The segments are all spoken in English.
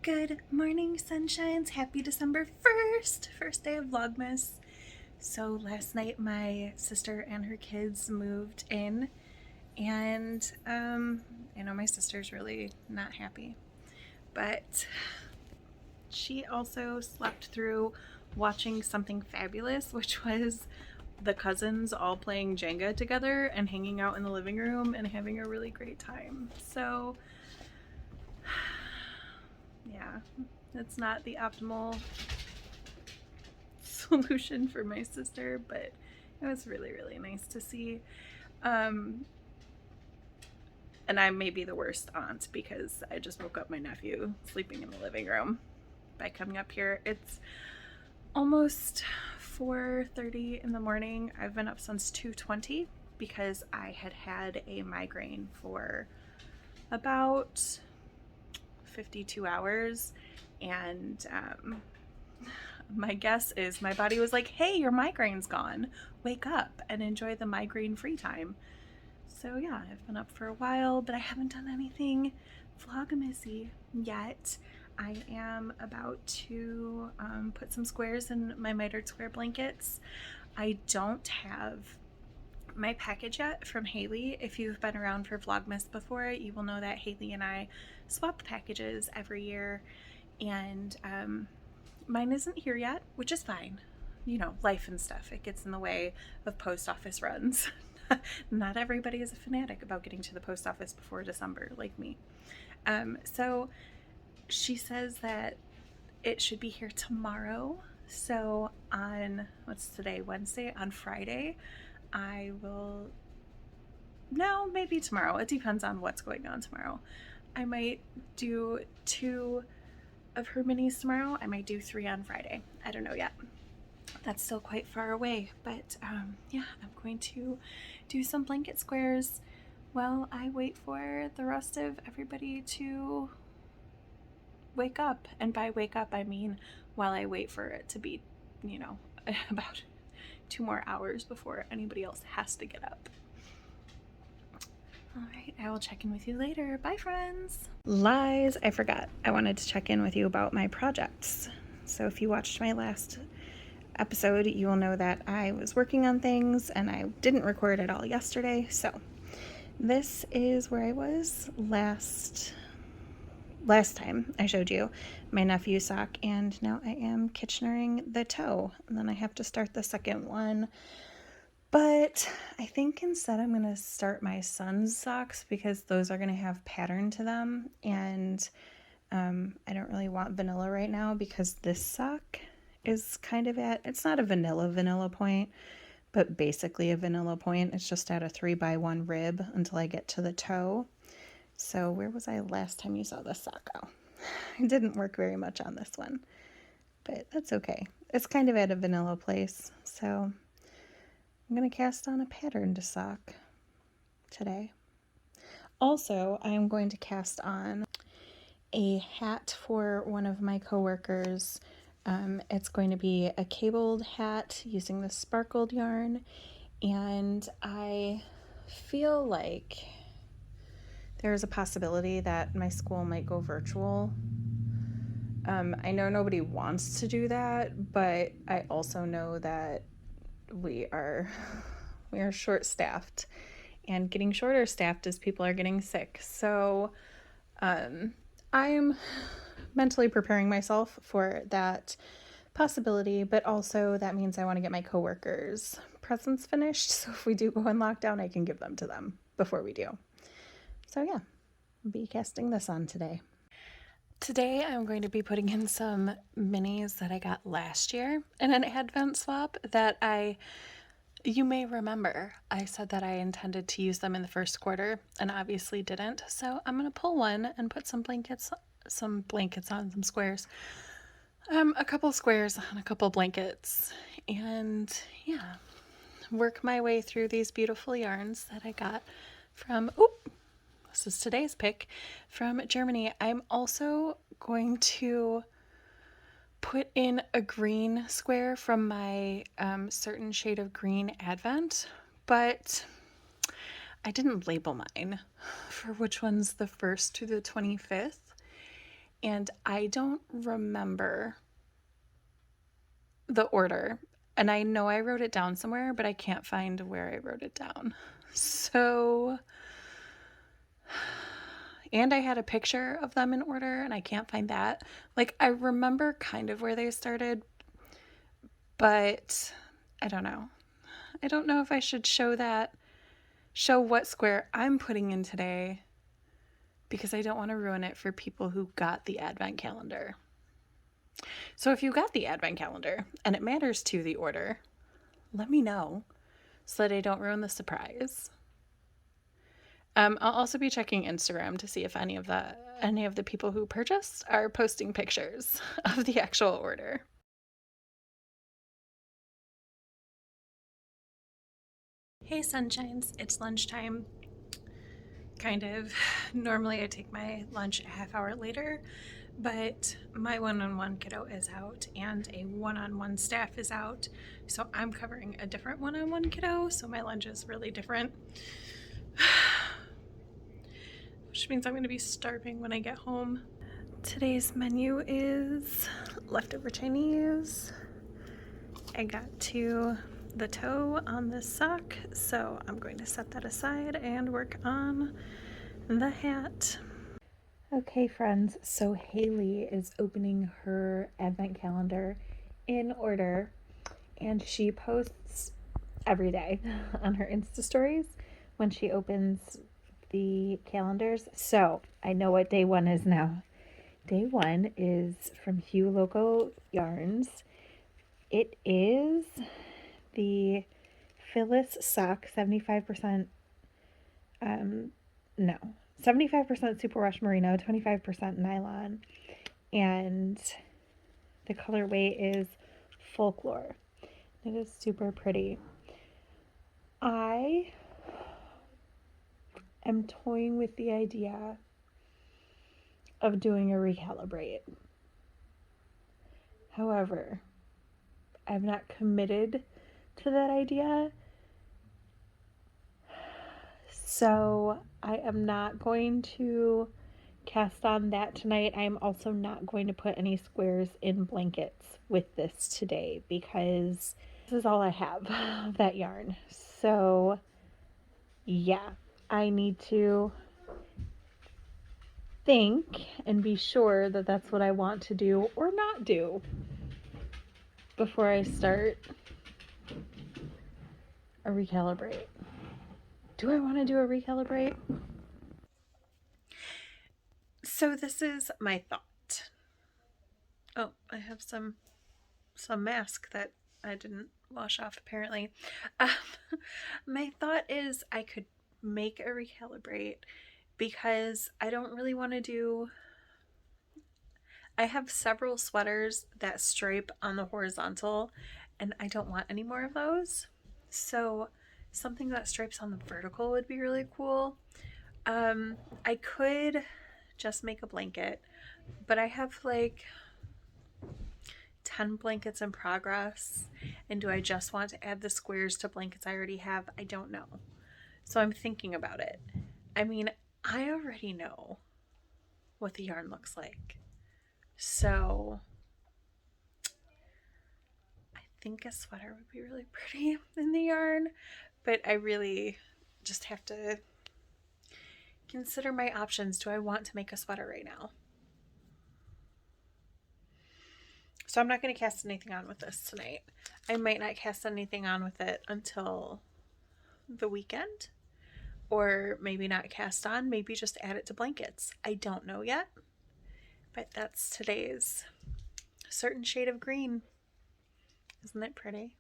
Good morning, sunshines. Happy December 1st, first day of Vlogmas. So last night my sister and her kids moved in, and I know my sister's really not happy, but she also slept through watching something fabulous, which was the cousins all playing Jenga together and hanging out in the living room and having a really great time. So yeah, it's not the optimal solution for my sister, but it was really, really nice to see. And I may be the worst aunt because I just woke up my nephew sleeping in the living room by coming up here. It's almost 4:30 in the morning. I've been up since 2:20 because I had a migraine for about 52 hours, and my guess is my body was like, hey, your migraine's gone, wake up and enjoy the migraine free time. So yeah, I've been up for a while, but I haven't done anything vlogmasy yet. I am about to put some squares in my mitered square blankets. I don't have my package yet from Haley. If you've been around for Vlogmas before, you will know that Haley and I swap packages every year, and mine isn't here yet, which is fine. You know, life and stuff, it gets in the way of post office runs. Not everybody is a fanatic about getting to the post office before December like me. So she says that it should be here tomorrow. So on, what's today, Wednesday? On Friday, I will, no, maybe tomorrow. It depends on what's going on tomorrow. I might do 2 of her minis tomorrow. I might do 3 on Friday. I don't know yet. That's still quite far away, but yeah, I'm going to do some blanket squares while I wait for the rest of everybody to wake up. And by wake up, I mean while I wait for it to be, you know, about 2 more hours before anybody else has to get up. All right, I will check in with you later. Bye, friends. Lies, I forgot. I wanted to check in with you about my projects. So if you watched my last episode, you will know that I was working on things and I didn't record at all yesterday. So this is where I was last time I showed you my nephew sock, and now I am Kitchenering the toe, and then I have to start the second one. But I think instead I'm going to start my son's socks because those are going to have pattern to them, and I don't really want vanilla right now because this sock is kind of at, it's not a vanilla point, but basically a vanilla point. It's just at a 3x1 rib until I get to the toe. So where was I last time you saw this sock? Oh, it didn't work very much on this one, but that's okay. It's kind of at a vanilla place, so I'm going to cast on a patterned sock today. Also, I am going to cast on a hat for one of my coworkers. It's going to be a cabled hat using the sparkled yarn, and I feel like there's a possibility that my school might go virtual. I know nobody wants to do that, but I also know that we are short-staffed, and getting shorter staffed as people are getting sick. So I'm mentally preparing myself for that possibility, but also that means I want to get my coworkers' presents finished, so if we do go in lockdown, I can give them to them before we do. So yeah, I'll be casting this on today. Today I'm going to be putting in some minis that I got last year in an advent swap that you may remember I said that I intended to use them in the first quarter and obviously didn't. So I'm going to pull one and put some blankets on, some squares. A couple squares on a couple blankets, and yeah, work my way through these beautiful yarns that I got from, this is today's pick, from Germany. I'm also going to put in a green square from my certain shade of green advent, but I didn't label mine for which one's the 1st to the 25th. and I don't remember the order. And I know I wrote it down somewhere, but I can't find where I wrote it down. So, and I had a picture of them in order and I can't find that. Like, I remember kind of where they started, but I don't know. I don't know if I should show what square I'm putting in today, because I don't want to ruin it for people who got the advent calendar. So if you got the advent calendar and it matters to the order, let me know so that I don't ruin the surprise. I'll also be checking Instagram to see if any of the people who purchased are posting pictures of the actual order. Hey sunshines, it's lunchtime. Kind of. Normally I take my lunch a half hour later, but my one-on-one kiddo is out and a one-on-one staff is out, so I'm covering a different one-on-one kiddo, so my lunch is really different. Which means I'm going to be starving when I get home. Today's menu is leftover Chinese. I got to the toe on this sock, so I'm going to set that aside and work on the hat. Okay friends, so Haley is opening her advent calendar in order, and she posts every day on her Insta stories when she opens the calendars. So I know what day one is now. Day one is from Loco Yarns. It is the Phyllis sock, 75% 75% superwash merino, 25% nylon, and the colorway is Folklore. It is super pretty. I am toying with the idea of doing a recalibrate. However, I'm not committed to that idea, so I am not going to cast on that tonight. I am also not going to put any squares in blankets with this today because this is all I have of that yarn. So yeah, I need to think and be sure that that's what I want to do or not do before I start a recalibrate. Do I want to do a recalibrate? So this is my thought. Oh, I have some mask that I didn't wash off apparently. My thought is I could make a recalibrate because I don't really want to do... I have several sweaters that stripe on the horizontal and I don't want any more of those. So something that stripes on the vertical would be really cool. I could just make a blanket, but I have like 10 blankets in progress, and do I just want to add the squares to blankets I already have? I don't know. So I'm thinking about it. I mean, I already know what the yarn looks like. So I think a sweater would be really pretty in the yarn, but I really just have to consider my options. Do I want to make a sweater right now? So I'm not going to cast anything on with this tonight. I might not cast anything on with it until the weekend, or maybe not cast on, maybe just add it to blankets. I don't know yet, but that's today's certain shade of green. Isn't it pretty?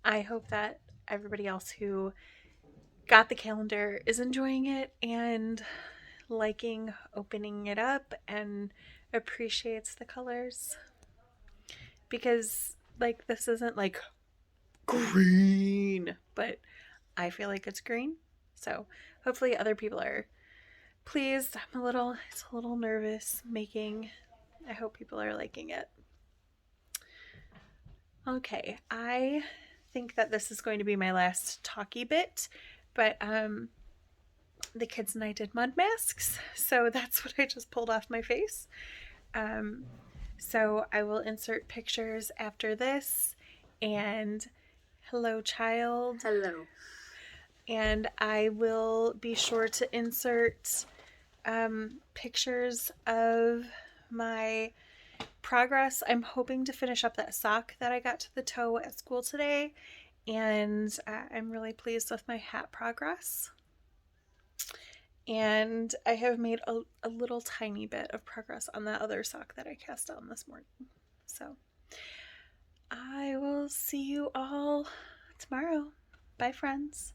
I hope that everybody else who got the calendar is enjoying it and liking opening it up and appreciates the colors, because like this isn't like green, but I feel like it's green. So hopefully other people are pleased. I'm a little nervous making. I hope people are liking it. Okay, I think that this is going to be my last talky bit, but the kids and I did mud masks, so that's what I just pulled off my face. So I will insert pictures after this, and hello child. Hello. And I will be sure to insert pictures of my progress. I'm hoping to finish up that sock that I got to the toe at school today, and I'm really pleased with my hat progress. And I have made a little tiny bit of progress on that other sock that I cast on this morning. So I will see you all tomorrow. Bye, friends.